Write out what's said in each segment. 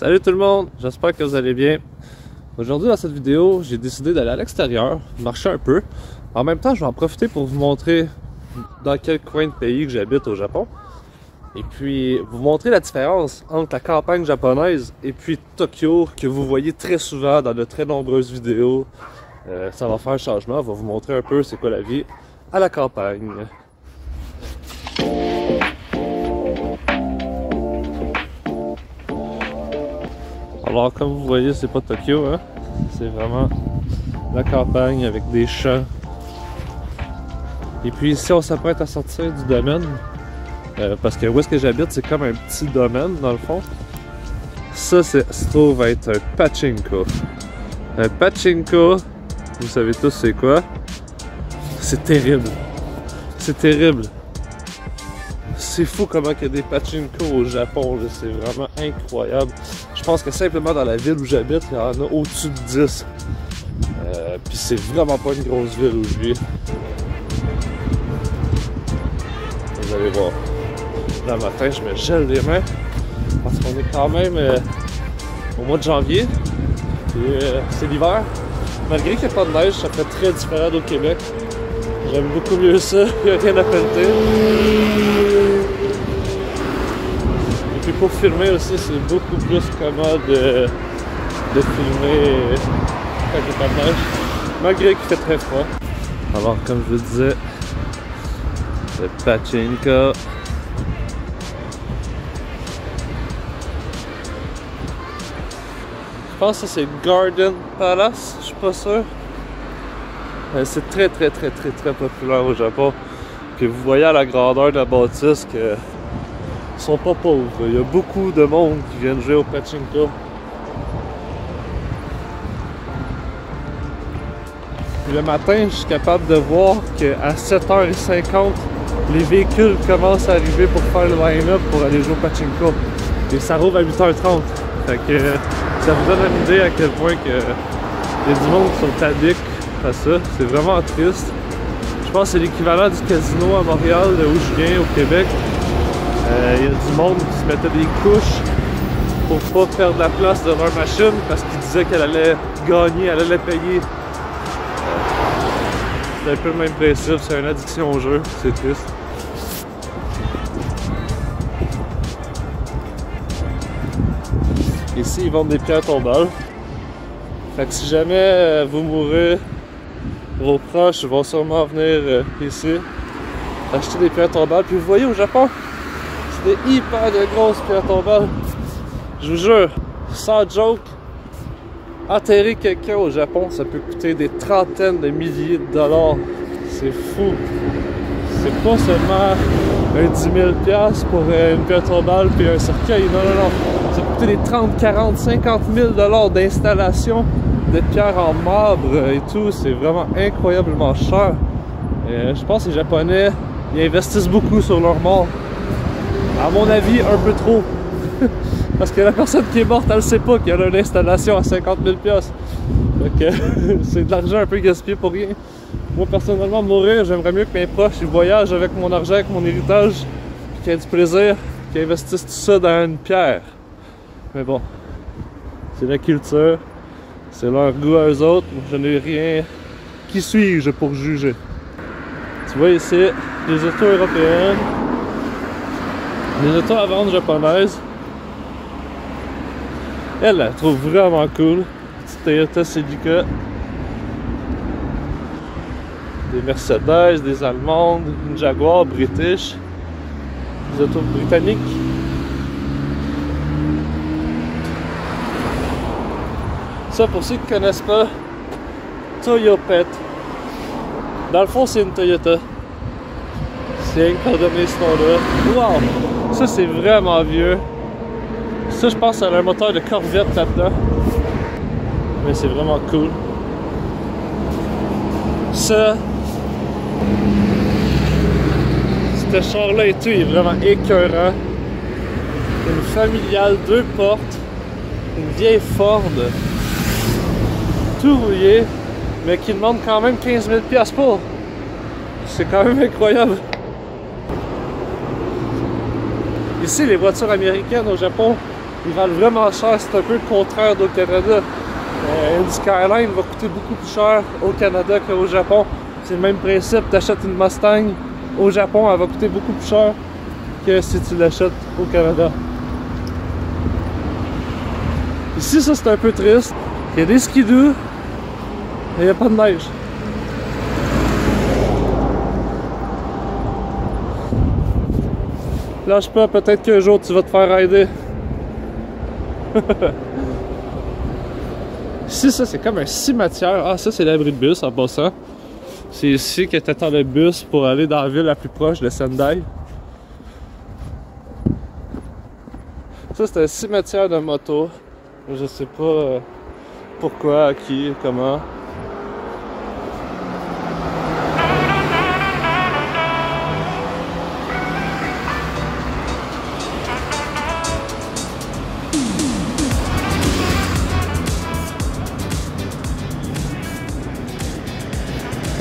Salut tout le monde, j'espère que vous allez bien. Aujourd'hui dans cette vidéo, j'ai décidé d'aller à l'extérieur, marcher un peu. En même temps, je vais en profiter pour vous montrer dans quel coin de pays que j'habite au Japon. Et puis, vous montrer la différence entre la campagne japonaise et puis Tokyo, que vous voyez très souvent dans de très nombreuses vidéos. Ça va faire un changement, on va vous montrer un peu c'est quoi la vie à la campagne. Alors comme vous voyez, c'est pas Tokyo, hein? C'est vraiment la campagne avec des champs. Et puis ici on s'apprête à sortir du domaine. Parce que où est-ce que j'habite, c'est comme un petit domaine dans le fond. Ça se trouve être un pachinko. Un pachinko, vous savez tous c'est quoi? C'est terrible. C'est terrible. C'est fou comment il y a des pachinko au Japon, c'est vraiment incroyable. Je pense que simplement dans la ville où j'habite, il y en a au-dessus de 10. Puis c'est vraiment pas une grosse ville où je vis. Vous allez voir. Là, le matin, je me gèle les mains parce qu'on est quand même au mois de janvier. C'est l'hiver. Malgré qu'il n'y a pas de neige, ça fait très différent au Québec. J'aime beaucoup mieux ça, il n'y a rien à pelleter. Et puis pour filmer aussi, c'est beaucoup plus commode de filmer quand il n'y a pas de neige, malgré qu'il fait très froid. Alors comme je vous disais, le pachinko. Je pense que c'est Garden Palace, je suis pas sûr. C'est très populaire au Japon. Puis vous voyez à la grandeur de la bâtisse qu'ils sont pas pauvres. Il y a beaucoup de monde qui viennent jouer au pachinko. Puis le matin, je suis capable de voir qu'à 7h50, les véhicules commencent à arriver pour faire le line-up pour aller jouer au pachinko. Et ça rouvre à 8h30. Fait que ça vous donne une idée à quel point que il y a du monde qui sont addicts à ça. C'est vraiment triste. Je pense que c'est l'équivalent du casino à Montréal, où je viens, au Québec. Il y a du monde qui se mettait des couches pour pas perdre la place de leur machine parce qu'ils disaient qu'elle allait gagner, elle allait payer. C'est un peu le même principe, c'est une addiction au jeu, c'est triste. Ici, ils vendent des pierres tombales. Fait que si jamais vous mourrez, vos proches vont sûrement venir ici acheter des pierres tombales. Puis vous voyez au Japon, c'est des hyper de grosses pierres tombales. Je vous jure, sans joke, enterrer quelqu'un au Japon, ça peut coûter des trentaines de milliers de dollars. C'est fou. C'est pas seulement un 10 000$ pour une pierre tombale puis un cercueil. Non. Ça peut coûter des 30, 40, 50 000$ d'installation de pierres en marbre et tout. C'est vraiment incroyablement cher. Je pense que les Japonais, ils investissent beaucoup sur leur mort. À mon avis, un peu trop. Parce que la personne qui est morte, elle sait pas qu'il y a une installation à 50 000$. Donc c'est de l'argent un peu gaspillé pour rien. Moi personnellement, mourir, j'aimerais mieux que mes proches ils voyagent avec mon argent, avec mon héritage, puis qu'ils aient du plaisir, qu'ils investissent tout ça dans une pierre. Mais bon, c'est la culture, c'est leur goût à eux autres, je n'ai rien. Qui suis-je pour juger? Tu vois ici, les autos européennes, les autos à vendre japonaises. Elle la trouve vraiment cool. Petite Toyota Celica. Des Mercedes, des Allemandes, une Jaguar British. Des autos britanniques. Ça, pour ceux qui ne connaissent pas, Toyopet. Dans le fond, c'est une Toyota. C'est rien qu'à donner ce nom-là. Wow! Ça, c'est vraiment vieux. Ça, je pense que c'est un moteur de Corvette là-dedans. Mais c'est vraiment cool. Ça, ce char-là et tout, il est vraiment écœurant. Une familiale, 2 portes. Une vieille Ford. Tout rouillé. Mais qui demande quand même 15 000$ pour. C'est quand même incroyable. Ici, les voitures américaines au Japon, Ils valent vraiment cher, c'est un peu le contraire d'au Canada. Une Skyline va coûter beaucoup plus cher au Canada qu'au Japon. C'est le même principe, tu achètes une Mustang au Japon, elle va coûter beaucoup plus cher que si tu l'achètes au Canada. Ici, ça c'est un peu triste. Il y a des skidoo, mais il n'y a pas de neige. Lâche pas, peut-être qu'un jour tu vas te faire rider. Ici, ça c'est comme un cimetière. Ah, ça c'est l'abri de bus en passant. C'est ici que tu attends le bus pour aller dans la ville la plus proche de Sendai. Ça c'est un cimetière de moto. Je sais pas pourquoi, à qui, comment.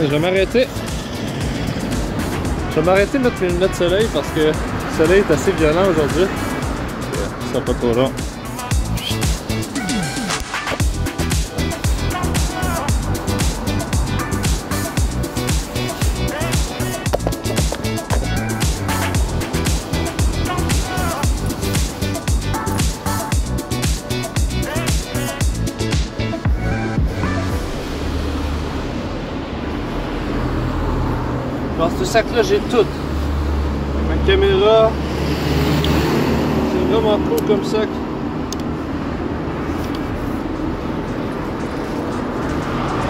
Je vais m'arrêter. Je vais m'arrêter de mettre mes lunettes de soleil parce que le soleil est assez violent aujourd'hui. Ça sera pas trop long. Dans ce sac-là, j'ai tout. Ma caméra, c'est vraiment cool comme sac.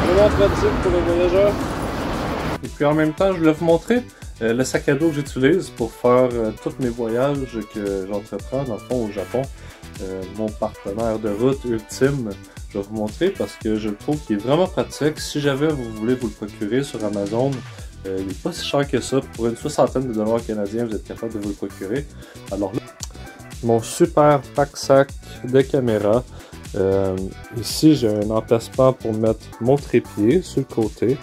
Vraiment pratique pour les voyageurs. Et puis en même temps, je voulais vous montrer le sac à dos que j'utilise pour faire tous mes voyages que j'entreprends dans le fond au Japon. Mon partenaire de route ultime, je vais vous montrer parce que je le trouve qu'il est vraiment pratique. Si jamais vous voulez vous le procurer sur Amazon, il n'est pas si cher que ça. Pour une soixantaine de dollars canadiens, vous êtes capable de vous le procurer. Alors là, mon super pack-sac de caméra. Ici, j'ai un emplacement pour mettre mon trépied sur le côté,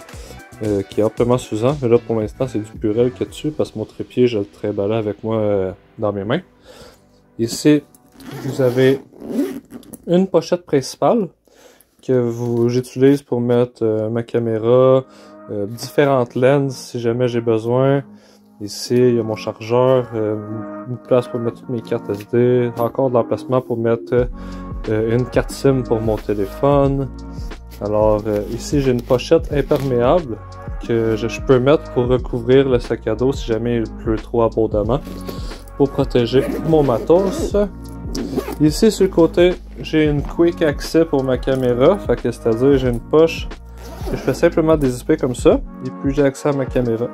qui est amplement suffisant. Mais là, pour l'instant, c'est du purel qu'il y a dessus parce que mon trépied, je le trimballe avec moi dans mes mains. Ici, vous avez une pochette principale que j'utilise pour mettre ma caméra, différentes lenses si jamais j'ai besoin. Ici, il y a mon chargeur, une place pour mettre toutes mes cartes SD, encore de l'emplacement pour mettre une carte SIM pour mon téléphone. Alors ici, j'ai une pochette imperméable que je peux mettre pour recouvrir le sac à dos si jamais il pleut trop abondamment, pour protéger mon matos. Ici, sur le côté, j'ai une quick accès pour ma caméra, fait que c'est-à-dire j'ai une poche que je fais simplement dézipper comme ça, et puis j'ai accès à ma caméra.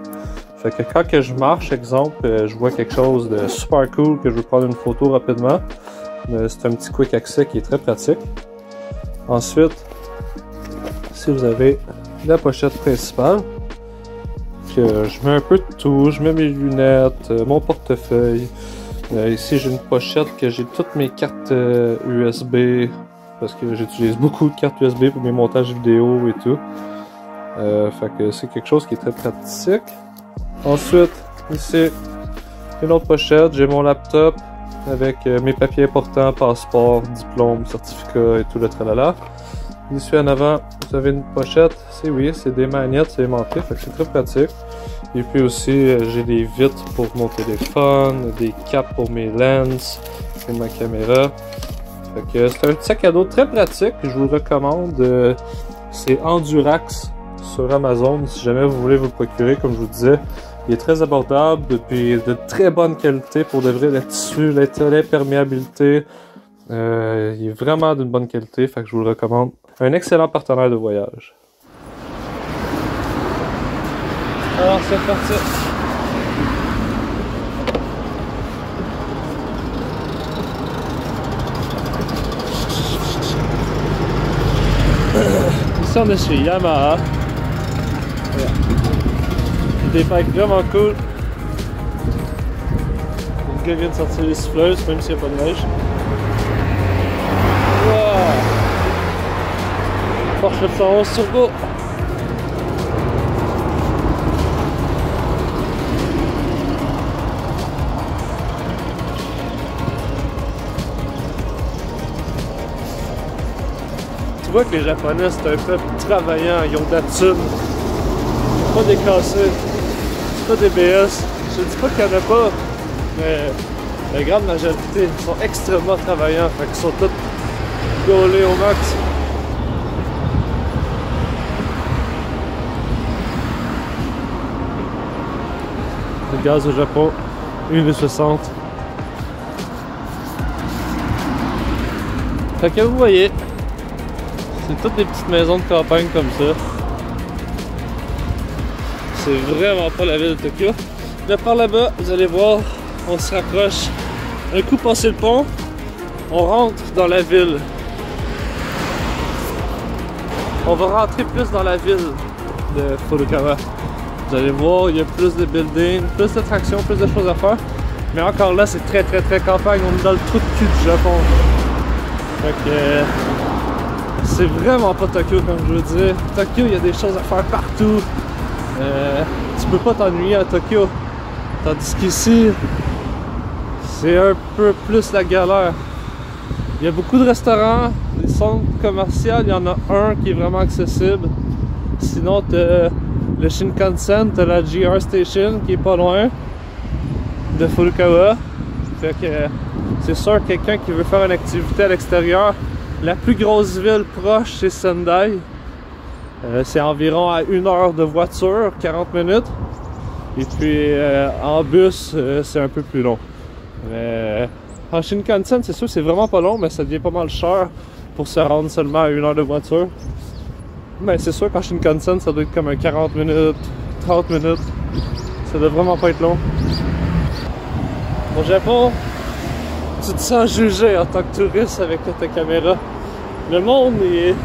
Fait que quand que je marche, exemple, je vois quelque chose de super cool, que je veux prendre une photo rapidement, c'est un petit quick accès qui est très pratique. Ensuite, ici vous avez la pochette principale, que je mets un peu de tout, je mets mes lunettes, mon portefeuille. Ici j'ai une pochette que j'ai toutes mes cartes USB, parce que j'utilise beaucoup de cartes USB pour mes montages vidéo et tout. Fait que c'est quelque chose qui est très pratique. Ensuite, ici, une autre pochette, j'ai mon laptop avec mes papiers importants, passeport, diplôme, certificat et tout le tralala. Ici en avant, vous avez une pochette, c'est des magnettes, c'est aimanté, fait que c'est très pratique. Et puis aussi, j'ai des vitres pour mon téléphone, des capes pour mes lenses et ma caméra. Fait que c'est un sac à dos très pratique, je vous le recommande. C'est Endurax sur Amazon, si jamais vous voulez vous le procurer, comme je vous disais. Il est très abordable, puis de très bonne qualité pour de vrai, le tissu, l'imperméabilité. Il est vraiment d'une bonne qualité, fait que je vous le recommande. Un excellent partenaire de voyage. Alors c'est parti. Ici on est chez Yamaha. Des packs vraiment cool. Le gars vient de sortir les souffleuses, même s'il n'y a pas de neige. Wow. Porsche 911 Turbo. vois que les Japonais, c'est un peuple travaillant, ils ont de la thune. Pas des cassés, c'est pas des BS. Je dis pas qu'il y en a pas, mais la grande majorité sont extrêmement travaillants, fait qu'ils sont tous gaulés au max. Le gaz au Japon, 1,60 $. Fait que vous voyez, c'est toutes des petites maisons de campagne comme ça. C'est vraiment pas la ville de Tokyo. Là par là-bas, vous allez voir, on se rapproche. Un coup passé le pont, on rentre dans la ville. On va rentrer plus dans la ville de Furukawa. Vous allez voir, il y a plus de buildings, plus d'attractions, plus de choses à faire. Mais encore là, c'est très campagne. On est dans le trou de cul du Japon. Fait que c'est vraiment pas Tokyo comme je veux dire. Tokyo, il y a des choses à faire partout. Tu peux pas t'ennuyer à Tokyo. Tandis qu'ici, c'est un peu plus la galère. Il y a beaucoup de restaurants, des centres commerciaux, il y en a un qui est vraiment accessible. Sinon, t'as le Shinkansen, t'as la JR Station qui est pas loin de Furukawa. Fait que c'est sûr, quelqu'un qui veut faire une activité à l'extérieur, la plus grosse ville proche, c'est Sendai. C'est environ à 1 heure de voiture, 40 minutes. Et puis en bus, c'est un peu plus long. Mais en Shinkansen, c'est sûr, c'est vraiment pas long, mais ça devient pas mal cher pour se rendre seulement à 1 heure de voiture. Mais c'est sûr qu'en Shinkansen, ça doit être comme un 40 minutes, 30 minutes. Ça doit vraiment pas être long. Au Japon, tu te sens jugé en tant que touriste avec ta caméra. Le monde,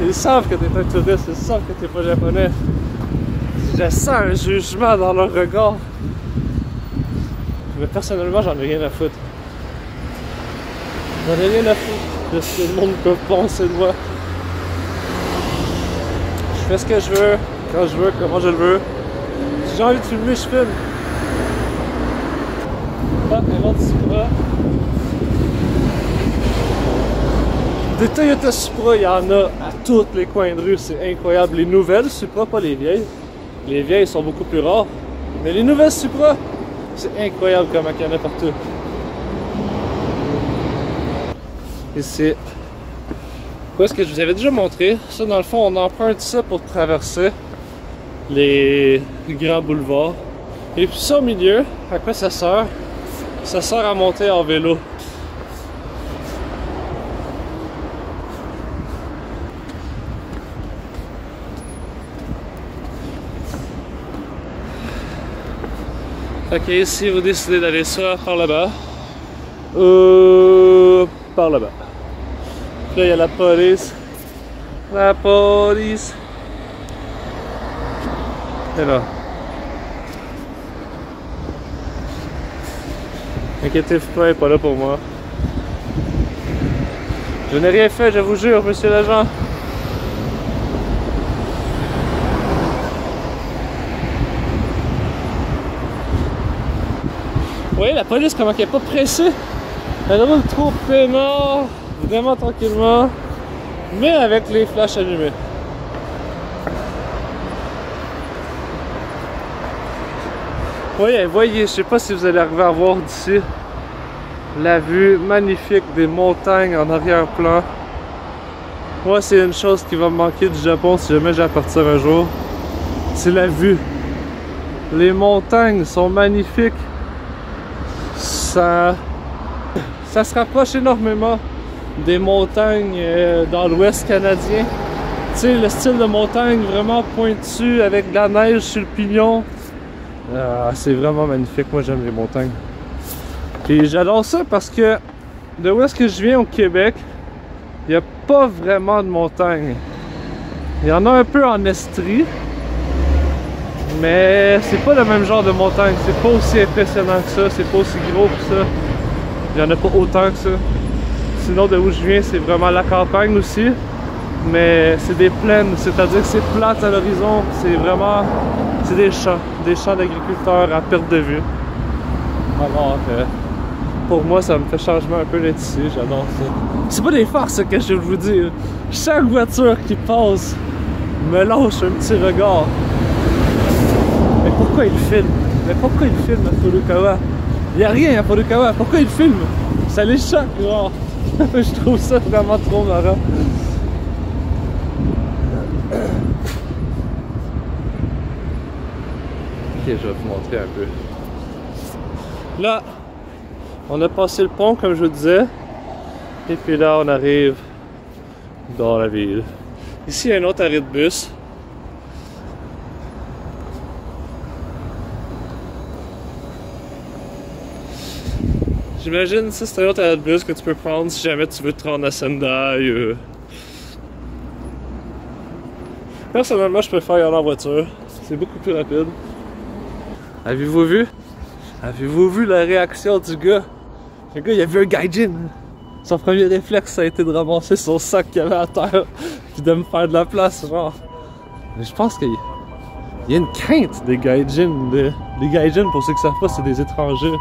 ils savent que t'es un touriste, ils savent que t'es pas japonais. Je sens un jugement dans leur regard. Mais personnellement, j'en ai rien à foutre. J'en ai rien à foutre de ce que le monde peut penser de moi. Je fais ce que je veux, quand je veux, comment je le veux. Si j'ai envie de filmer, je filme. Ah, un autre Supra. Des Toyota Supra, il y en a à tous les coins de rue, c'est incroyable. Les nouvelles Supra, pas les vieilles. Les vieilles sont beaucoup plus rares. Mais les nouvelles Supra, c'est incroyable comment il y en a partout. Ici. Quoi, ce que je vous avais déjà montré, ça dans le fond, on emprunte ça pour traverser les grands boulevards. Et puis ça au milieu, à quoi ça sert? Ça sert à monter en vélo. Ok, si vous décidez d'aller soit par là-bas, ou par là-bas. Là, il y a la police. La police. Et là. Inquiétez-vous pas, elle n'est pas là pour moi. Je n'ai rien fait, je vous jure, monsieur l'agent. Vous voyez la police, comment elle n'est pas pressée? Elle roule trop peinard, vraiment tranquillement, mais avec les flashs allumés. Voyez, je sais pas si vous allez arriver à voir d'ici la vue magnifique des montagnes en arrière-plan. Moi, c'est une chose qui va me manquer du Japon si jamais j'ai à partir un jour. C'est la vue. Les montagnes sont magnifiques. Ça se rapproche énormément des montagnes dans l'ouest canadien. Tu sais, le style de montagne vraiment pointu avec de la neige sur le pignon. C'est vraiment magnifique, moi j'aime les montagnes. Et j'adore ça parce que de où est-ce que je viens au Québec, il n'y a pas vraiment de montagnes. Il y en a un peu en Estrie, mais c'est pas le même genre de montagne. C'est pas aussi impressionnant que ça, c'est pas aussi gros que ça. Il n'y en a pas autant que ça. Sinon de où je viens, c'est vraiment la campagne aussi. Mais c'est des plaines, c'est-à-dire que c'est plate à l'horizon, c'est vraiment, c'est des champs d'agriculteurs à perte de vue. Alors, Pour moi, ça me fait changement un peu d'être ici, j'adore ça. C'est pas des farces, ce que je veux vous dire. Chaque voiture qui passe me lâche un petit regard. Mais pourquoi il filme? Mais pourquoi il filme à Furukawa? Il y a rien à Furukawa, pourquoi il filme? Ça les choque, genre. Je trouve ça vraiment trop marrant. Ok, je vais vous montrer un peu. Là, on a passé le pont, comme je vous disais. Et puis là, on arrive dans la ville. Ici, il y a un autre arrêt de bus. J'imagine ça, c'est un autre arrêt de bus que tu peux prendre si jamais tu veux te rendre à Sendai. Personnellement, je préfère y aller en voiture. C'est beaucoup plus rapide. Avez-vous vu? Avez-vous vu la réaction du gars? Le gars, il a vu un gaijin. Son premier réflexe, ça a été de ramasser son sac qu'il y avait à terre puis de me faire de la place, genre. Mais je pense qu'il y a une crainte des gaijins. Les gaijins, pour ceux qui ne savent pas, c'est des étrangers.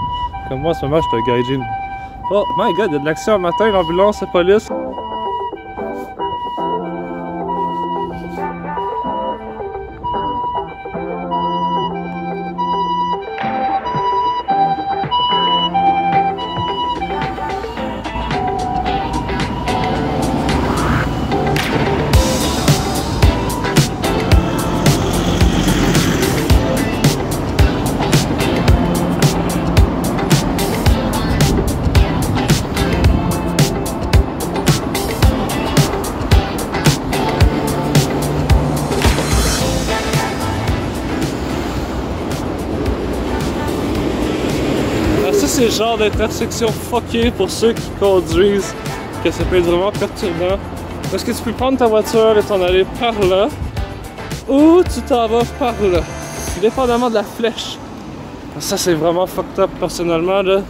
Comme moi, en ce moment, je suis un gaijin. Oh my god, il y a de l'action un matin, l'ambulance, la police. C'est le genre d'intersection fuckée pour ceux qui conduisent, que ça peut être vraiment perturbant. Parce que tu peux prendre ta voiture et t'en aller par là, ou tu t'en vas par là, dépendamment de la flèche. Ça, c'est vraiment fucked up personnellement, là.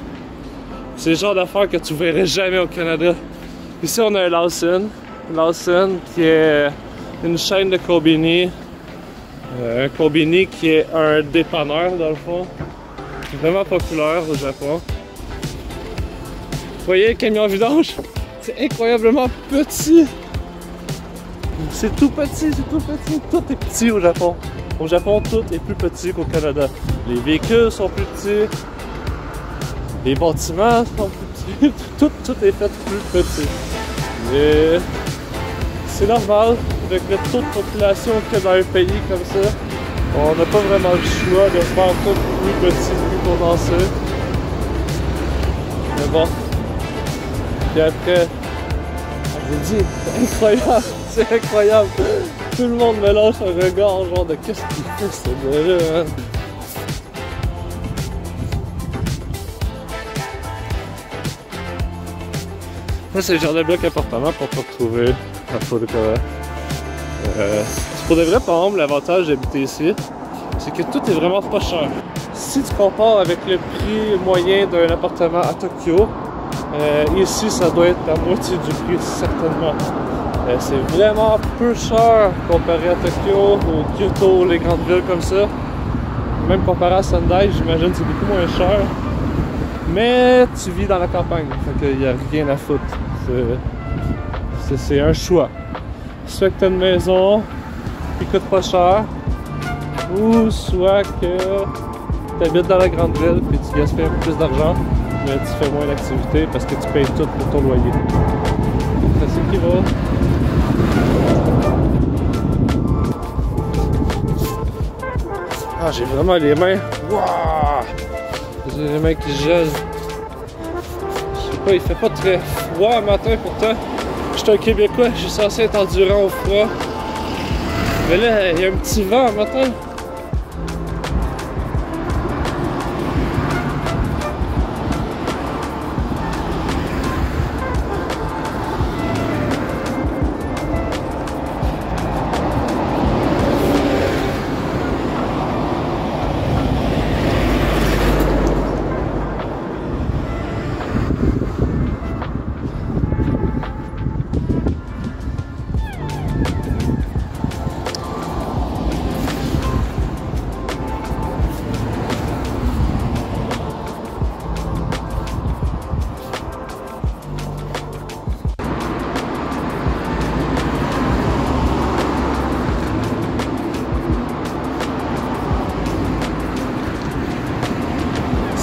C'est le genre d'affaire que tu verrais jamais au Canada. Ici, on a un Lawson. Lawson qui est une chaîne de combini. Un combini qui est un dépanneur, dans le fond. Vraiment populaire au Japon. Vous voyez le camion vidange? C'est incroyablement petit. C'est tout petit, c'est tout petit. Tout est petit au Japon. Au Japon, tout est plus petit qu'au Canada. Les véhicules sont plus petits. Les bâtiments sont plus petits. Tout est fait plus petit. Mais c'est normal avec le taux de population qu'il y a dans un pays comme ça. On n'a pas vraiment le choix de faire tout plus petit, plus condensé. Mais bon. Puis après, je vous dis, c'est incroyable, c'est incroyable. Tout le monde me lâche un regard, genre de qu'est-ce qu'il fait ce gars-là, hein? Ça, c'est le genre de bloc appartement qu'on peut retrouver à Furukawa. Pour de vrai, par exemple, l'avantage d'habiter ici, c'est que tout est vraiment pas cher. Si tu compares avec le prix moyen d'un appartement à Tokyo, ici, ça doit être la moitié du prix, certainement. C'est vraiment peu cher comparé à Tokyo, ou Kyoto, les grandes villes comme ça. Même comparé à Sendai, j'imagine que c'est beaucoup moins cher. Mais tu vis dans la campagne, fait qu'il n'y a rien à foutre. C'est un choix. Soit que tu as une maison qui coûte pas cher, ou soit que tu habites dans la grande ville et tu gaspilles un peu plus d'argent, mais tu fais moins d'activités parce que tu payes tout pour ton loyer. C'est ce qui va. Ah, j'ai vraiment les mains. Wouah! J'ai les mains qui gèlent. Je sais pas, il fait pas très froid le matin pourtant. Je suis un Québécois, je suis censé être endurant au froid. Mais là, il y a un petit vent le matin.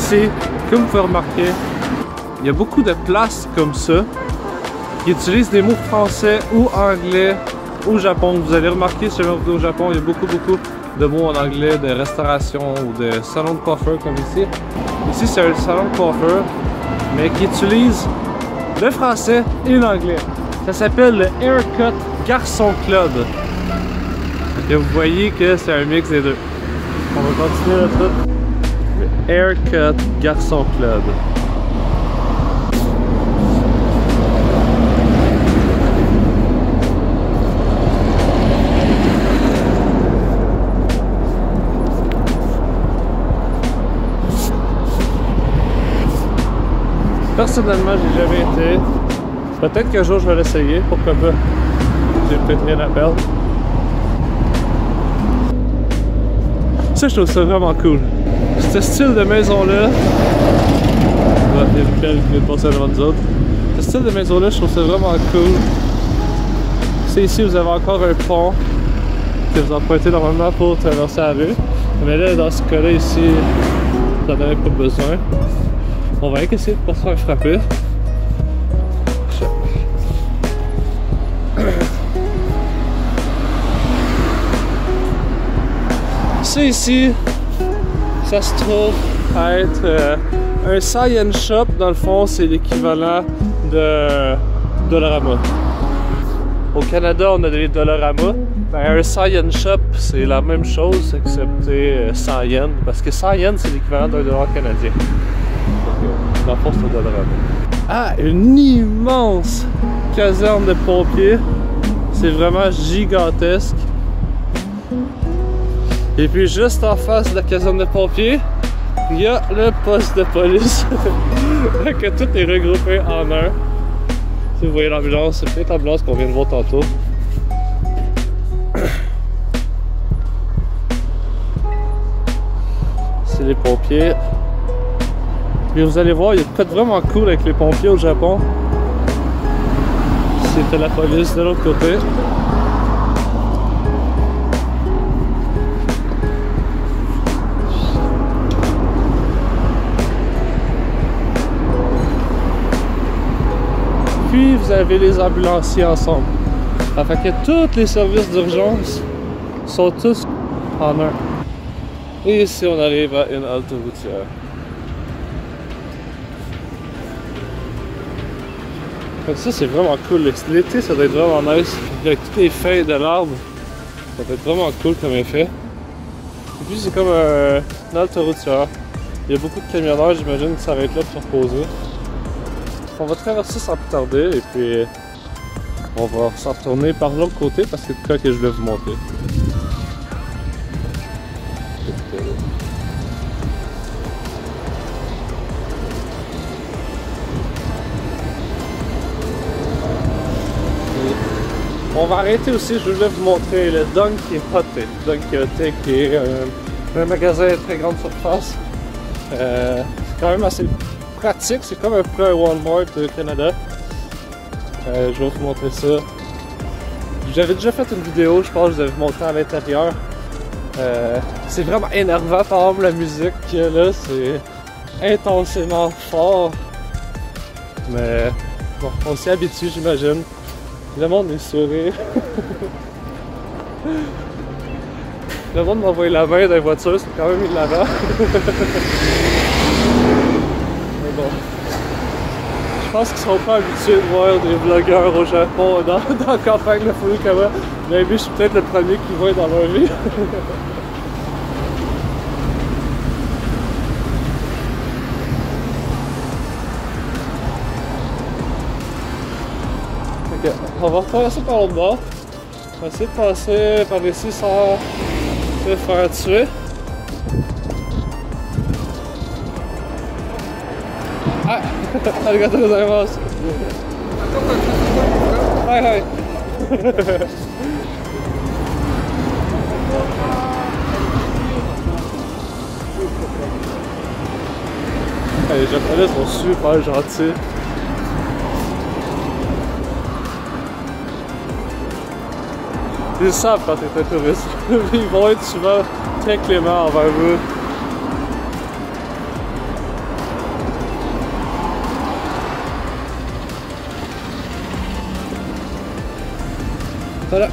ici, comme vous pouvez remarquer, il y a beaucoup de places comme ça qui utilisent des mots français ou anglais au Japon. Vous allez remarquer, si jamais vous êtes au Japon, il y a beaucoup de mots en anglais, de restauration ou de salon de coiffeur comme ici. Ici, c'est un salon de coiffeur, mais qui utilise le français et l'anglais. Ça s'appelle le Haircut Garçon Club. Et vous voyez que c'est un mix des deux. On va continuer le truc. Le Haircut Garçon Club. Personnellement, j'ai jamais été. Peut-être qu'un jour je vais l'essayer, pourquoi pas. J'ai peut-être rien à perdre. Ça, je trouve ça vraiment cool. Ce style de maison-là. Il y a une belle qui vient de passer devant nous autres. Ce style de maison-là, je trouve ça vraiment cool. C'est ici, vous avez encore un pont que vous empruntez normalement pour traverser la rue. Mais là, dans ce cas-là, ici, vous n'en avez pas besoin. On va essayer de ne pas se faire frapper. Ça ici, ça se trouve à être un science shop. Dans le fond, c'est l'équivalent de Dollarama. Au Canada, on a des Dollarama. Ben, un science shop, c'est la même chose, excepté 100 yens. Parce que 100 yens, c'est l'équivalent d'un dollar canadien. Dans le fond, c'est un Dollarama. Ah, une immense caserne de pompiers. C'est vraiment gigantesque. Et puis juste en face de la caserne de pompiers, il y a le poste de police. Que tout est regroupé en un. Si vous voyez l'ambulance, c'est peut-être l'ambulance qu'on vient de voir tantôt. C'est les pompiers. Puis vous allez voir, il y a de quoi de vraiment cool avec les pompiers au Japon. C'était la police de l'autre côté. Puis vous avez les ambulanciers ensemble. Afin que tous les services d'urgence sont tous en un. Et ici on arrive à une halte routière. Ça c'est vraiment cool. L'été ça doit être vraiment nice. Avec toutes les feuilles de l'arbre, ça doit être vraiment cool comme effet. Et puis c'est comme une halte routière. Il y a beaucoup de camionneurs, j'imagine, qui s'arrêtent là pour se reposer. On va traverser sans plus tarder et puis on va s'en retourner par l'autre côté parce que c'est quoi que je vais vous montrer. On va arrêter aussi, je voulais vous montrer le Donkey Hotte. Donkey Hotte qui est un magasin de très grande surface. C'est quand même assez pratique, c'est comme un peu un Walmart au Canada. Je vais vous montrer ça. J'avais déjà fait une vidéo, je pense que je vous avais montré à l'intérieur. C'est vraiment énervant par exemple la musique qu'il y a là, c'est intensément fort. Mais bon, on s'y habitue j'imagine. Le monde est sourire. Le monde m'a envoyé la main dans la voiture, c'est quand même mis de l'avant. Mais bon. Je pense qu'ils sont pas habitués de voir des vlogueurs au Japon dans la campagne de Furukawa. Mais je suis peut-être le premier qui voit dans leur vie. Ok, on va repasser par l'autre bord. On va essayer de passer par ici sans se faire tuer. Ah! Arigatou gozaimasu! Hi hi! Les Japonais sont super gentils. Ils savent quand t'es un touriste. Ils vont être souvent très cléments envers vous. Voilà.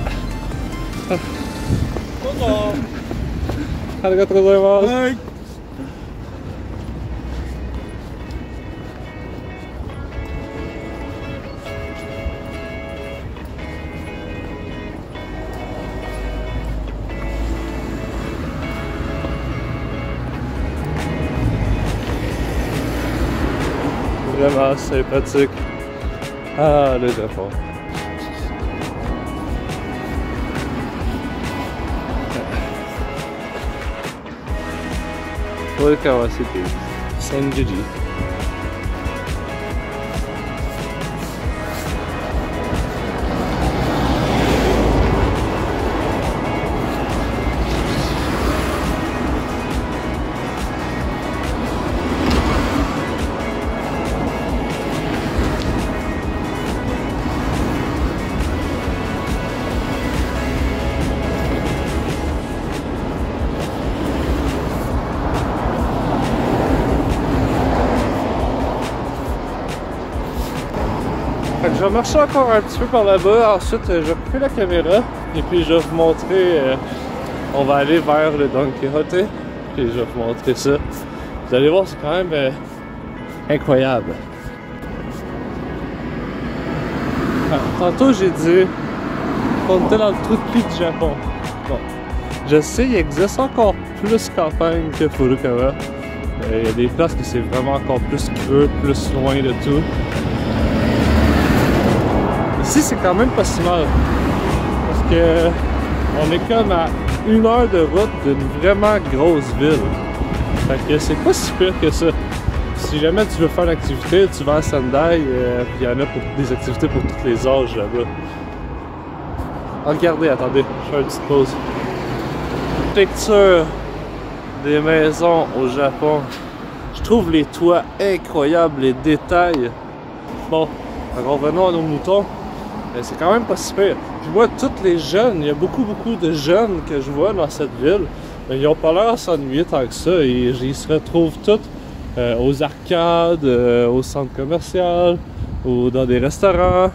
Arigatou gozaimasu. Ouais. Vraiment sympathique. Ah, le Japon. Furukawa City, Senjuji. Fait que je vais marcher encore un petit peu par là-bas, ensuite je vais couper la caméra et puis je vais vous montrer, on va aller vers le Don Quijote, puis je vais vous montrer ça. Vous allez voir, c'est quand même incroyable. Tantôt j'ai dit qu'on était dans le trou de cul du Japon. Bon, je sais, il existe encore plus campagne que Furukawa. Il y a des places que c'est vraiment encore plus creux, plus loin de tout. Ici, c'est quand même pas si mal. Parce que on est comme à 1 heure de route d'une vraiment grosse ville. Fait que c'est pas si pire que ça. Si jamais tu veux faire une activité, tu vas à Sendai, puis il y en a pour des activités pour tous les âges là-bas. Regardez, attendez, je fais une petite pause. L'architecture des maisons au Japon. Je trouve les toits incroyables, les détails. Bon, alors revenons à nos moutons. C'est quand même pas si pire. Je vois tous les jeunes, il y a beaucoup de jeunes que je vois dans cette ville. Mais ils ont pas l'air à s'ennuyer tant que ça. Ils se retrouvent tous aux arcades, au centre commercial, ou dans des restaurants.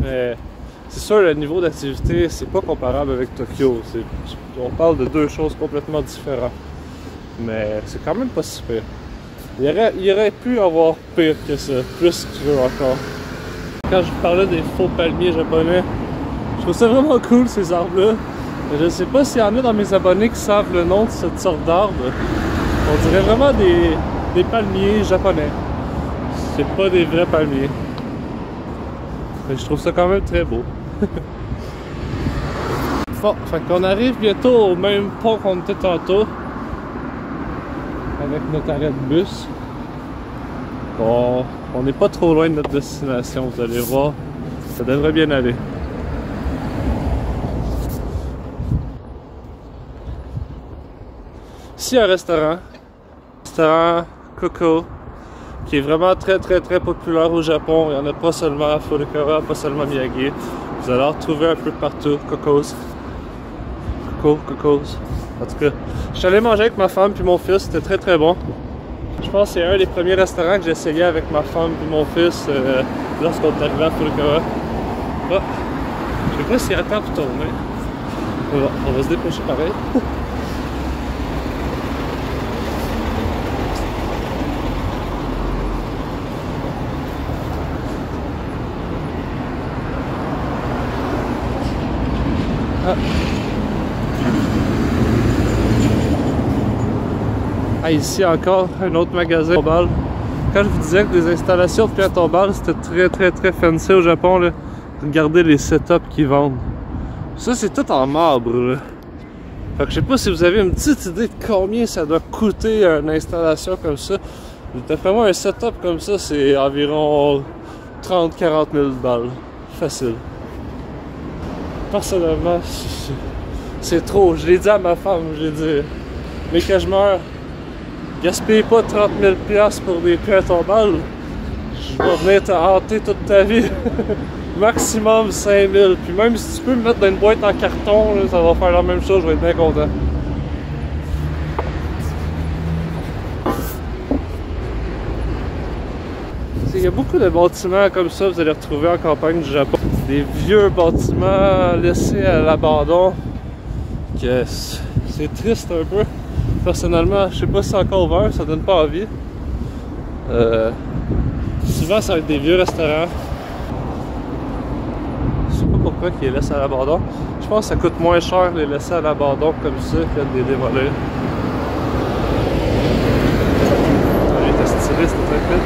Mais c'est sûr, le niveau d'activité, c'est pas comparable avec Tokyo. On parle de deux choses complètement différentes. Mais c'est quand même pas si pire. Il aurait pu avoir pire que ça, plus creux encore. Quand je vous parlais des faux palmiers japonais, je trouve ça vraiment cool ces arbres-là. Je sais pas s'il y en a dans mes abonnés qui savent le nom de cette sorte d'arbre. On dirait vraiment des palmiers japonais. C'est pas des vrais palmiers. Mais je trouve ça quand même très beau. Bon, fait qu'on arrive bientôt au même pont qu'on était tantôt. Avec notre arrêt de bus. Bon, on n'est pas trop loin de notre destination, vous allez voir. Ça devrait bien aller. Ici, un restaurant. Restaurant Coco, qui est vraiment très populaire au Japon. Il n'y en a pas seulement à Furukawa, pas seulement à Miyagi. Vous allez en retrouver un peu partout. Cocos. Cocos. En tout cas, je suis allé manger avec ma femme puis mon fils, c'était très bon. Je pense que c'est un des premiers restaurants que j'ai essayé avec ma femme et mon fils lorsqu'on est arrivé à Furukawa. Ah, je sais pas s'il y a temps pour tourner. On va se dépêcher pareil. Ah, ici encore un autre magasin tombale. Quand je vous disais que les installations de pierre tombale c'était très fancy au Japon là. Regardez les setups qu'ils vendent. Ça c'est tout en marbre là. Fait que je sais pas si vous avez une petite idée de combien ça doit coûter une installation comme ça. D'après moi un setup comme ça c'est environ 30-40 000 balles. Facile. Personnellement c'est trop. Je l'ai dit à ma femme, je l'ai dit. Mais quand je meurs, gaspille pas 30 000 $ pour des pierres tombales. Je vais venir te hanter toute ta vie. Maximum 5 000. Puis même si tu peux me mettre dans une boîte en carton, là, ça va faire la même chose, je vais être bien content. Il y a beaucoup de bâtiments comme ça, vous allez retrouver en campagne du Japon. des vieux bâtiments laissés à l'abandon. C'est triste un peu. Personnellement, je sais pas si c'est encore ouvert, ça donne pas envie. Souvent, ça va être des vieux restaurants. Je sais pas pourquoi ils les laissent à l'abandon. Je pense que ça coûte moins cher de les laisser à l'abandon comme ça que de les démolir. Il était stylé, c'était très cool.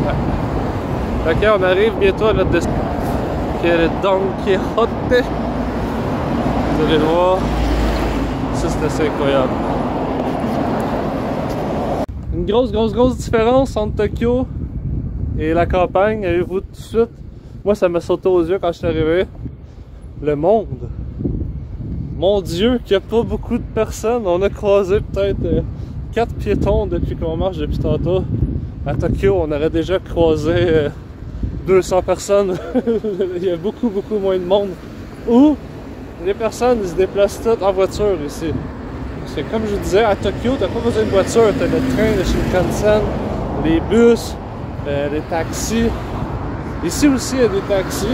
Ouais. Ok, on arrive bientôt à notre destination. Qui est le Don Quijote. Vous allez le voir. Ça, c'est assez incroyable. Une grosse différence entre Tokyo et la campagne, avez-vous tout de suite? Moi, ça m'a sauté aux yeux quand je suis arrivé. Le monde. Mon Dieu, qu'il n'y a pas beaucoup de personnes. On a croisé peut-être 4 piétons depuis qu'on marche depuis tantôt. À Tokyo, on aurait déjà croisé 200 personnes. Il y a beaucoup moins de monde. Ou les personnes se déplacent toutes en voiture ici. Parce que comme je vous disais, à Tokyo, t'as pas besoin de voiture. T'as le train, le Shinkansen, les bus, les taxis. Ici aussi, il y a des taxis.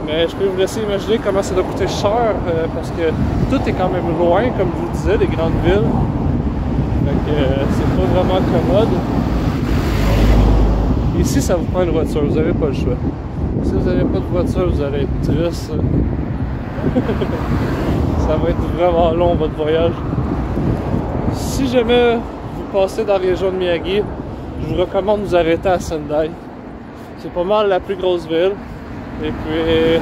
Mais je peux vous laisser imaginer comment ça doit coûter cher. Parce que tout est quand même loin, comme je vous disais, des grandes villes. Fait que c'est pas vraiment commode. Ici, ça vous prend une voiture, vous n'avez pas le choix. Si vous n'avez pas de voiture, vous allez être triste. Ça va être vraiment long votre voyage. Si jamais vous passez dans la région de Miyagi, je vous recommande de vous arrêter à Sendai. C'est pas mal la plus grosse ville. Et puis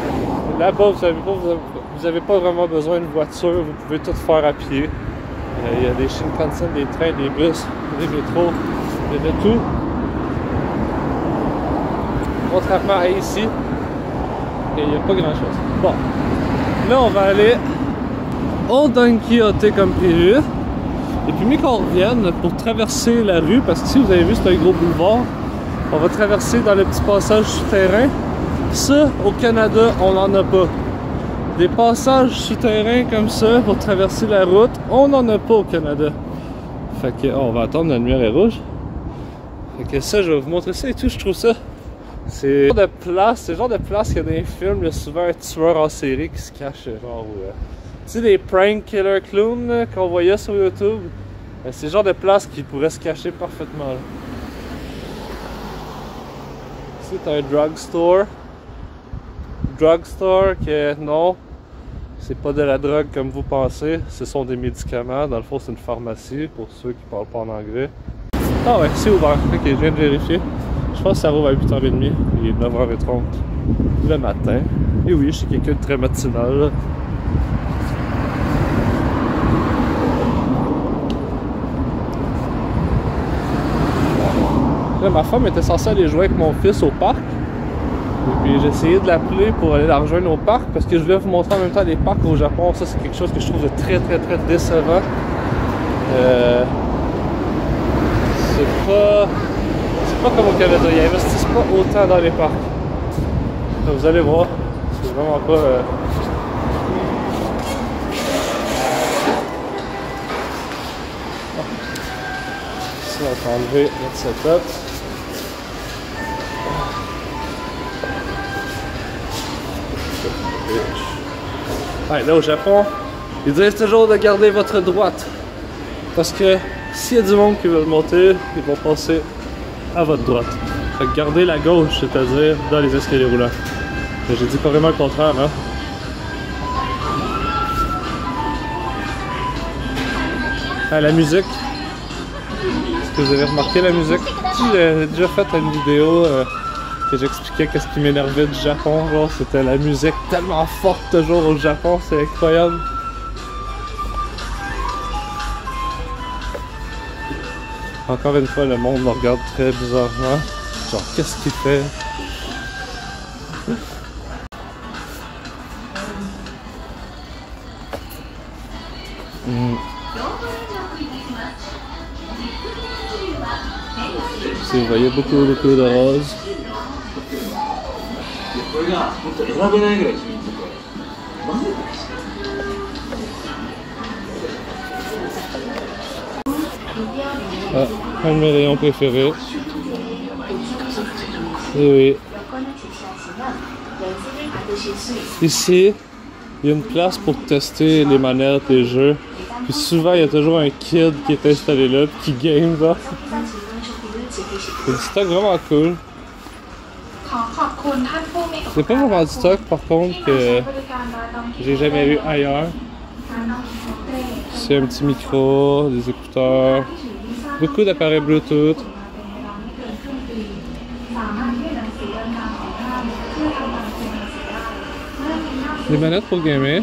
là-bas, vous n'avez pas vraiment besoin de voiture, vous pouvez tout faire à pied. Il y a des Shinkansen, des trains, des bus, des métros, il y a de tout. Contrairement à ici, il n'y a pas grand chose. Bon, là on va aller au Don Quijote comme prévu. Et puis mieux qu'on revienne pour traverser la rue, parce que si vous avez vu c'est un gros boulevard, on va traverser dans le petit passage souterrain. Ça, au Canada, on n'en a pas. Des passages souterrains comme ça pour traverser la route, on n'en a pas au Canada. Fait que on va attendre, la lumière est rouge. Fait que ça, je vais vous montrer ça et tout, je trouve ça. C'est le genre de place qu'il y a dans les films, il y a souvent un tueur en série qui se cache genre tu sais les prank killer clowns qu'on voyait sur YouTube. C'est le genre de place qui pourrait se cacher parfaitement là. Ici t'as un drugstore. Drugstore que non, c'est pas de la drogue comme vous pensez, ce sont des médicaments. Dans le fond c'est une pharmacie pour ceux qui parlent pas en anglais. Ah ouais, c'est ouvert, ok, je viens de vérifier. Je pense que ça rouvre à 8h30, il est 9h30 le matin. Et oui, je suis quelqu'un de très matinal. Là. Là, ma femme était censée aller jouer avec mon fils au parc. Et puis j'ai essayé de l'appeler pour aller la rejoindre au parc parce que je voulais vous montrer en même temps les parcs au Japon. Ça, c'est quelque chose que je trouve de très décevant. C'est pas comme au Canada, ils investissent pas autant dans les parcs. Donc, vous allez voir, c'est vraiment pas... Ici, on va enlever notre setup. Ouais, là au Japon, ils disent toujours de garder votre droite. Parce que s'il y a du monde qui veut monter, ils vont passer à votre droite. Fait que gardez la gauche, c'est-à-dire dans les escaliers roulants. J'ai dit carrément le contraire, hein. Ah, la musique. Est-ce que vous avez remarqué la musique? J'ai déjà fait une vidéo que j'expliquais qu'est-ce qui m'énervait du Japon. Genre, c'était la musique tellement forte toujours au Japon, c'est incroyable. Encore une fois, le monde me regarde très bizarrement. Genre, qu'est-ce qu'il fait? Vous voyez beaucoup de roses. Ah, un de mes rayons préférés. Oui. Ici, il y a une place pour tester les manettes, les jeux. Puis souvent, il y a toujours un kid qui est installé là, puis qui game là. C'est du stock vraiment cool. C'est pas vraiment du stock par contre que j'ai jamais eu ailleurs. C'est un petit micro, des écouteurs, beaucoup d'appareils Bluetooth. Des manettes pour gamer.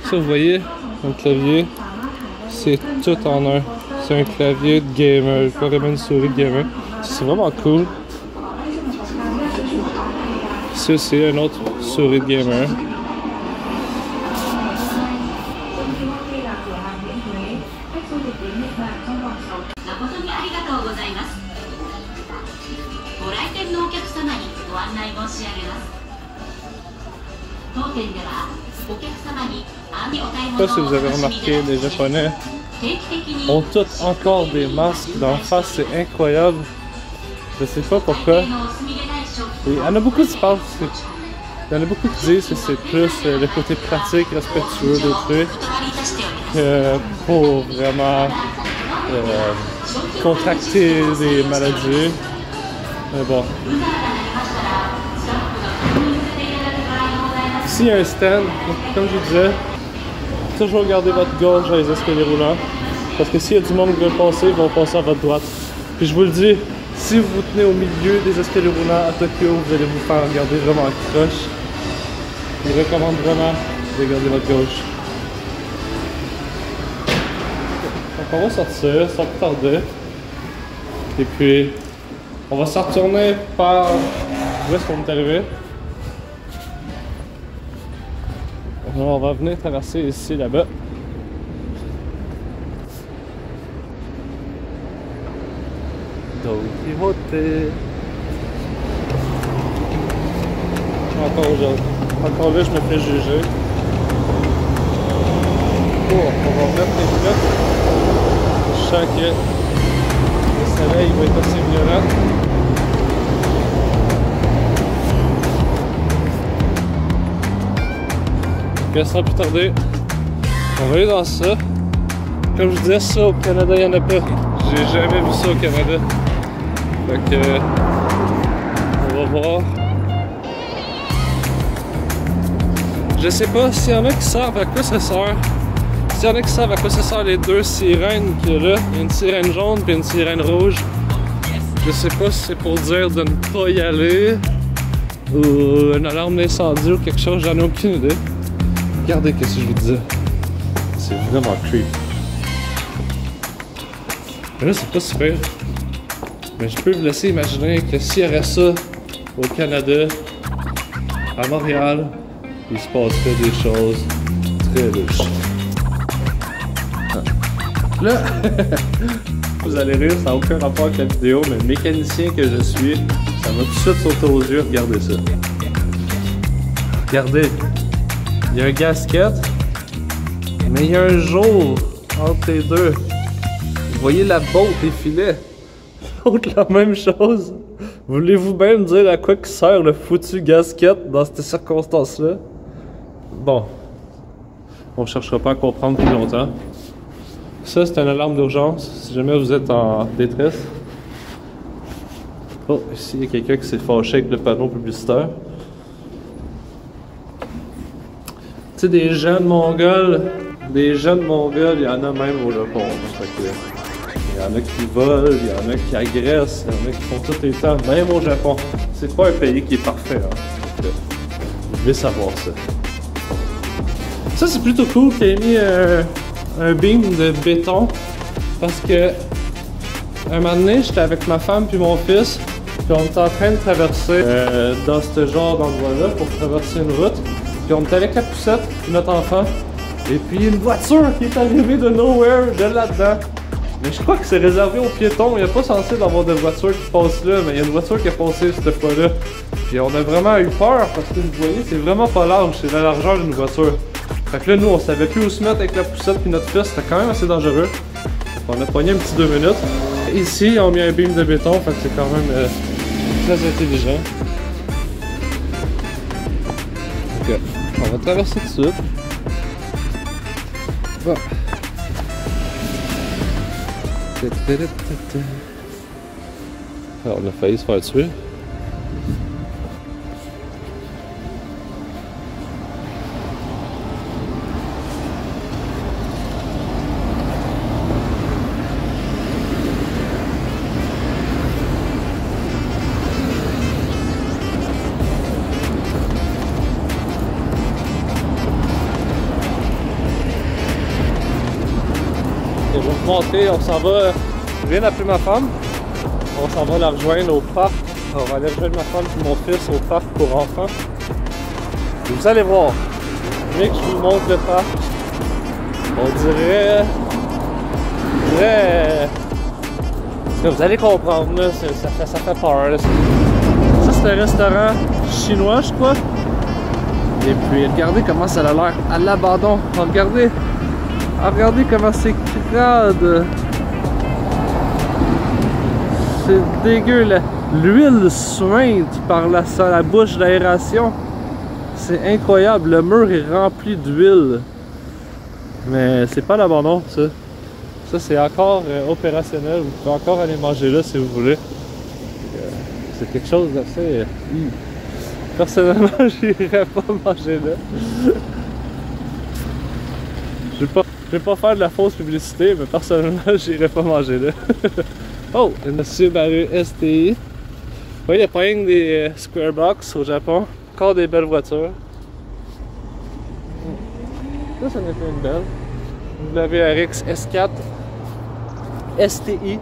Ça, vous voyez, un clavier, c'est tout en un. C'est un clavier de gamer, carrément une souris de gamer. C'est vraiment cool. Ça, c'est une autre souris de gamer. Je sais pas si vous avez remarqué, les Japonais ont tous encore des masques d'en face, c'est incroyable. Je sais pas pourquoi. Il y en a beaucoup qui pensent, il y en a beaucoup qui disent que c'est plus le côté pratique, respectueux des trucs, que pour vraiment contracter des maladies. Mais bon. Ici, il y a un stand, comme je vous disais, toujours garder votre gauche dans les escaliers roulants. Parce que s'il y a du monde qui veut passer, ils vont passer à votre droite. Puis je vous le dis, si vous vous tenez au milieu des escaliers roulants à Tokyo, vous allez vous faire regarder vraiment à croche. Je recommande vraiment de garder votre gauche. Donc on va sortir sans plus tarder. Et puis, on va se retourner par où est-ce qu'on est arrivé. Alors, on va venir traverser ici, là-bas. Don Quijote. Encore là, je me fais juger. Oh, on va remettre les lunettes. Je sens que le soleil va être assez violent. Puis sans plus tarder, on va aller dans ça. Comme je disais, ça au Canada, il n'y en a pas. J'ai jamais vu ça au Canada. Fait que on va voir. Je sais pas s'il y en a qui savent à quoi ça sert. S'il y en a qui savent à quoi ça sert les deux sirènes qu'il y a là. Il y a une sirène jaune et une sirène rouge. Je sais pas si c'est pour dire de ne pas y aller ou une alarme d'incendie ou quelque chose, j'en ai aucune idée. Regardez ce que je vous disais. C'est vraiment creep. Mais là, c'est pas super. Mais je peux vous laisser imaginer que s'il y aurait ça au Canada, à Montréal, il se passerait des choses très louches. Là, vous allez rire, ça n'a aucun rapport avec la vidéo, mais le mécanicien que je suis, ça m'a tout de suite sauté aux yeux. Regardez ça. Regardez. Il y a un gasket, mais il y a un jour entre les deux. Vous voyez la botte et filets. C'est la même chose. Voulez-vous bien me dire à quoi que sert le foutu gasket dans ces circonstances-là? Bon. On ne cherchera pas à comprendre plus longtemps. Ça, c'est une alarme d'urgence, si jamais vous êtes en détresse. Oh, ici, il y a quelqu'un qui s'est fâché avec le panneau publicitaire. Tu sais, des jeunes mongols, il y en a même au Japon. Il y en a qui volent, il y en a qui agressent, il y en a qui font tout le temps, même au Japon. C'est pas un pays qui est parfait, hein. Vous devez savoir ça. Ça, c'est plutôt cool qu'il ait mis un beam de béton parce que un moment donné, j'étais avec ma femme puis mon fils, puis on était en train de traverser dans ce genre d'endroit-là pour traverser une route. Puis on était avec la poussette, puis notre enfant, et puis une voiture qui est arrivée de nowhere, de là-dedans. Mais je crois que c'est réservé aux piétons, il n'y a pas censé d'avoir de voiture qui passe là, mais il y a une voiture qui est passée cette fois-là. Puis on a vraiment eu peur parce que vous voyez, c'est vraiment pas large, c'est la largeur d'une voiture. Fait que là, nous, on savait plus où se mettre avec la poussette puis notre fils, c'était quand même assez dangereux. Fait qu'on a pogné un petit 2 minutes, ici, ils ont mis un beam de béton, fait que c'est quand même très intelligent. Ok, on va traverser tout de suite. Bon. Alors, on a failli se faire tuer. On va remonter, on s'en va. Je viens d'appeler ma femme. On s'en va la rejoindre au parc. On va aller rejoindre ma femme et mon fils au parc pour enfants. Et vous allez voir. Dès que je vous montre le parc, on dirait. Parce que vous allez comprendre, là, ça fait peur. Là. Ça, c'est un restaurant chinois, je crois. Et puis, regardez comment ça a l'air à l'abandon. Regardez. Regardez comment c'est crade. C'est dégueu là. L'huile suinte par la bouche d'aération. C'est incroyable. Le mur est rempli d'huile. Mais c'est pas l'abandon ça. Ça c'est encore opérationnel. Vous pouvez encore aller manger là si vous voulez. C'est quelque chose d'assez... Personnellement, j'irais pas manger là. Je vais pas faire de la fausse publicité, mais personnellement, j'irai pas manger là. Oh, une Subaru STI. Oui, il n'y a pas rien que des Square Box au Japon. Encore des belles voitures. Ça, c'en était une belle. WRX S4 STI.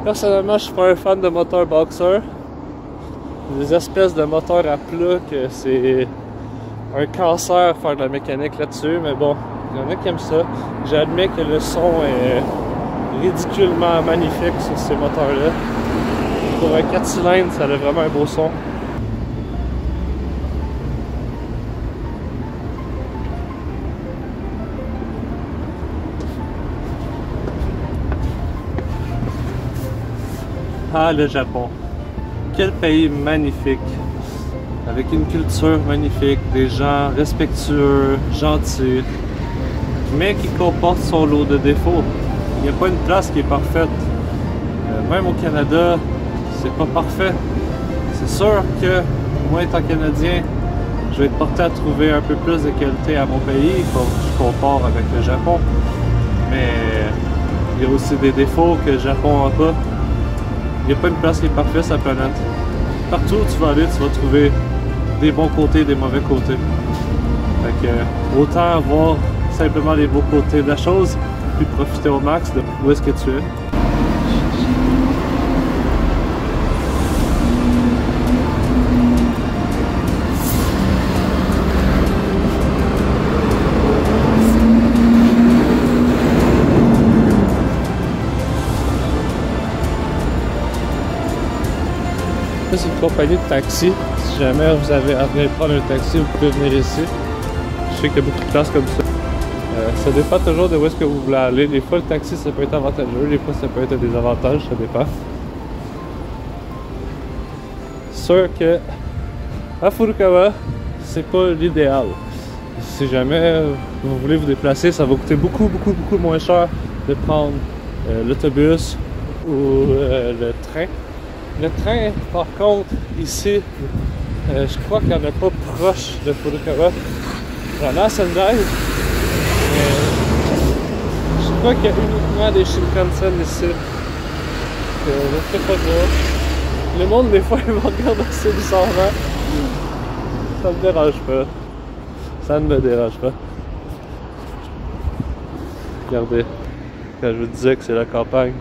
Personnellement, je suis pas un fan de moteur boxer. Des espèces de moteurs à plat que c'est un cancer faire de la mécanique là-dessus, mais bon, il y en a qui aiment ça. J'admets que le son est ridiculement magnifique sur ces moteurs-là. Pour un 4 cylindres, ça a vraiment un beau son. Ah, le Japon. Quel pays magnifique. Avec une culture magnifique, des gens respectueux, gentils, mais qui comportent son lot de défauts. Il n'y a pas une place qui est parfaite. Même au Canada, c'est pas parfait. C'est sûr que moi, étant Canadien, je vais être porté à trouver un peu plus de qualité à mon pays quand je compare avec le Japon. Mais il y a aussi des défauts que le Japon n'a pas. Il n'y a pas une place qui est parfaite sur la planète. Partout où tu vas aller, tu vas trouver des bons côtés et des mauvais côtés. Fait que, autant voir simplement les beaux côtés de la chose, puis profiter au max de où est-ce que tu es. Ça, c'est une compagnie de taxi. Si jamais vous avez à venir prendre un taxi, vous pouvez venir ici. Je sais qu'il y a beaucoup de places comme ça. Ça dépend toujours de où est-ce que vous voulez aller. Des fois, le taxi, ça peut être avantageux. Des fois, ça peut être des avantages. Ça dépend. Sûr que à Furukawa, c'est pas l'idéal. Si jamais vous voulez vous déplacer, ça va coûter beaucoup moins cher de prendre l'autobus ou le train. Le train, par contre, ici, je crois qu'il n'y en a pas proche de Furukawa. Il y en a à Sendai, mais je crois qu'il y a uniquement des Shinkansen ici. Je ne sais pas trop. Le monde, des fois, il me regarde assez bizarrement. Ça me dérange pas. Ça ne me dérange pas. Regardez, quand je vous disais que c'est la campagne.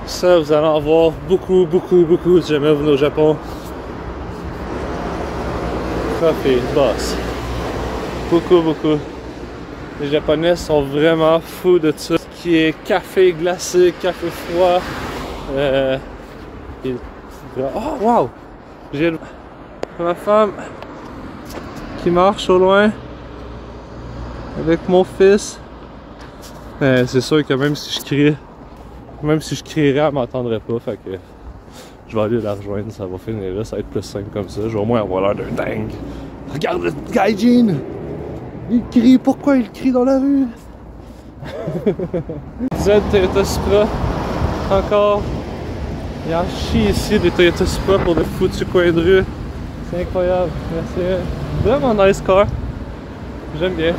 Ça, vous allez en voir beaucoup si jamais vous venez au Japon. Coffee Boss. Beaucoup. Les Japonais sont vraiment fous de tout ce qui est café glacé, café froid. Oh wow! J'ai ma femme qui marche au loin avec mon fils. C'est sûr que même si je crierais, elle m'entendrait pas, fait que je vais aller la rejoindre, ça va finir là, ça va être plus simple comme ça, je vais au moins avoir l'air d'un dingue. Regarde le gaijin! Il crie, pourquoi il crie dans la rue? Z Toyota Supra, encore. Il y a un chie ici des Toyota Supra pour de foutus coins de rue. C'est incroyable, merci. Vraiment nice car. J'aime bien.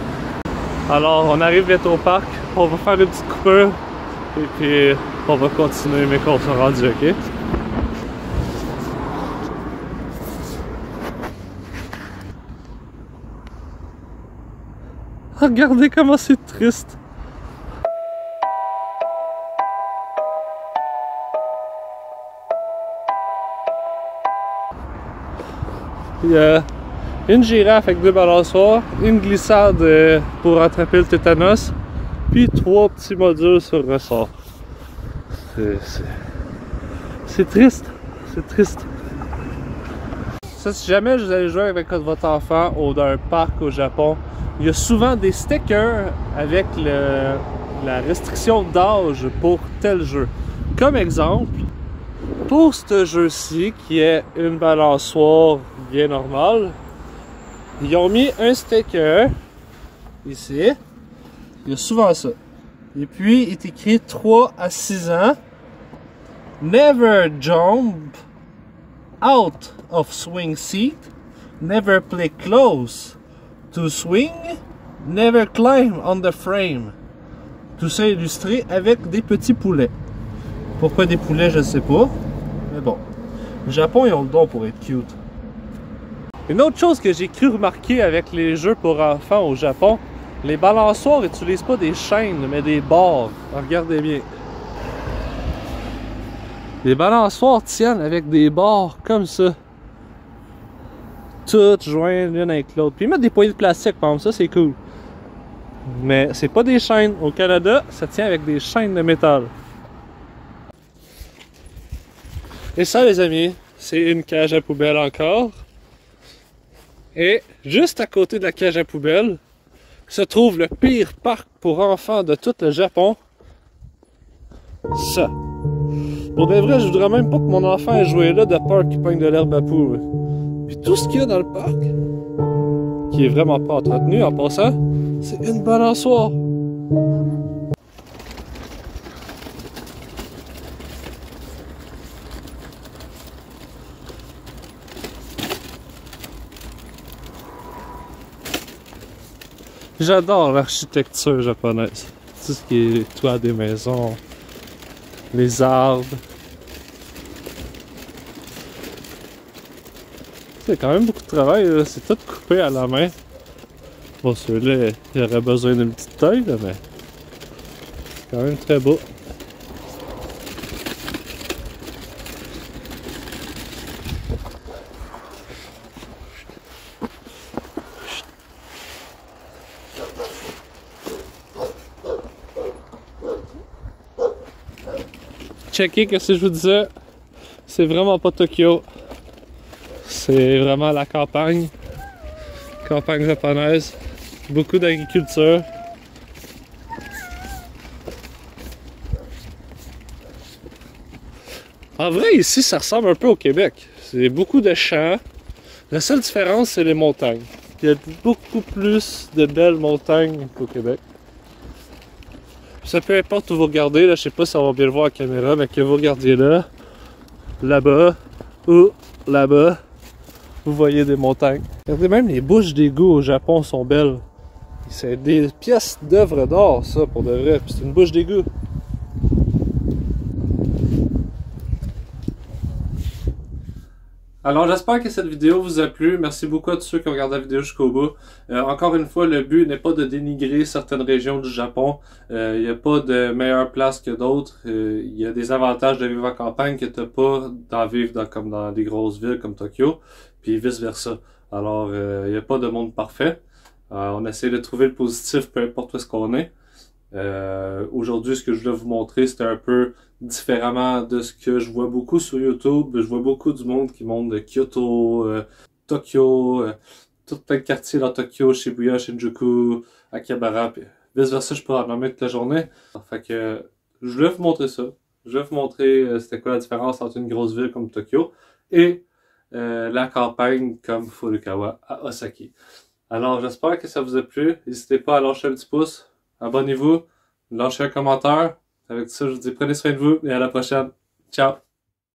Alors, on arrive bientôt au parc. On va faire une petite coupure. Et puis, on va continuer mes courses rendues, ok? Regardez comment c'est triste. Il y a une girafe avec 2 balançoires, une glissade pour attraper le tétanos, puis 3 petits modules sur ressort. C'est triste, c'est triste. Ça, si jamais vous allez jouer avec votre enfant ou dans un parc au Japon, il y a souvent des stickers avec la restriction d'âge pour tel jeu. Comme exemple, pour ce jeu-ci, qui est une balançoire bien normale, ils ont mis un sticker ici. Il y a souvent ça. Et puis, il est écrit 3 à 6 ans. Never jump out of swing seat. Never play close to swing. Never climb on the frame. Tout ça illustré avec des petits poulets. Pourquoi des poulets, je ne sais pas. Mais bon. Le Japon, ils ont le don pour être cute. Une autre chose que j'ai cru remarquer avec les jeux pour enfants au Japon, les balançoires n'utilisent pas des chaînes, mais des barres. Alors, regardez bien. Les balançoires tiennent avec des barres comme ça. Toutes jointes l'une avec l'autre. Puis ils mettent des poignées de plastique, par exemple, ça c'est cool. Mais c'est pas des chaînes. Au Canada, ça tient avec des chaînes de métal. Et ça, les amis, c'est une cage à poubelle encore. Et juste à côté de la cage à poubelle se trouve le pire parc pour enfants de tout le Japon. Ça. Pour de vrai, je voudrais même pas que mon enfant ait joué là de peur qu'il pogne de l'herbe à poule. Puis tout ce qu'il y a dans le parc, qui est vraiment pas entretenu en passant, c'est une balançoire. J'adore l'architecture japonaise. Tout ce qui est toit des maisons, les arbres. C'est quand même beaucoup de travail, c'est tout coupé à la main. Bon, celui-là, il aurait besoin d'une petite taille, là, mais c'est quand même très beau. Checkez que si je vous disais, c'est vraiment pas Tokyo. C'est vraiment la campagne. Campagne japonaise. Beaucoup d'agriculture. En vrai, ici, ça ressemble un peu au Québec. C'est beaucoup de champs. La seule différence, c'est les montagnes. Il y a beaucoup plus de belles montagnes qu'au Québec. Ça peu importe où vous regardez, là, je sais pas si on va bien le voir à la caméra, mais que vous regardiez là, là-bas, ou là-bas, vous voyez des montagnes. Regardez, même les bouches d'égout au Japon sont belles. C'est des pièces d'œuvre d'art, ça, pour de vrai. Puis c'est une bouche d'égout. Alors j'espère que cette vidéo vous a plu. Merci beaucoup à tous ceux qui ont regardé la vidéo jusqu'au bout. Encore une fois, le but n'est pas de dénigrer certaines régions du Japon. Il n'y a pas de meilleure place que d'autres. Il y a des avantages de vivre en campagne que tu n'as pas d'en vivre comme dans des grosses villes comme Tokyo, puis vice versa. Alors il n'y a pas de monde parfait. On essaie de trouver le positif peu importe où est-ce qu'on est. Aujourd'hui, ce que je voulais vous montrer, c'était un peu différemment de ce que je vois beaucoup sur YouTube. Je vois beaucoup du monde qui monte de Kyoto, Tokyo, tout plein de quartiers dans Tokyo, Shibuya, Shinjuku, Akihabara, puis vice-versa, je pourrais en nommer toute la journée. Fait que je voulais vous montrer ça. Je vais vous montrer c'était quoi la différence entre une grosse ville comme Tokyo et la campagne comme Furukawa à Osaki. Alors j'espère que ça vous a plu. N'hésitez pas à lâcher un petit pouce, abonnez-vous, lâchez un commentaire. Avec ça, je vous dis prenez soin de vous et à la prochaine. Ciao!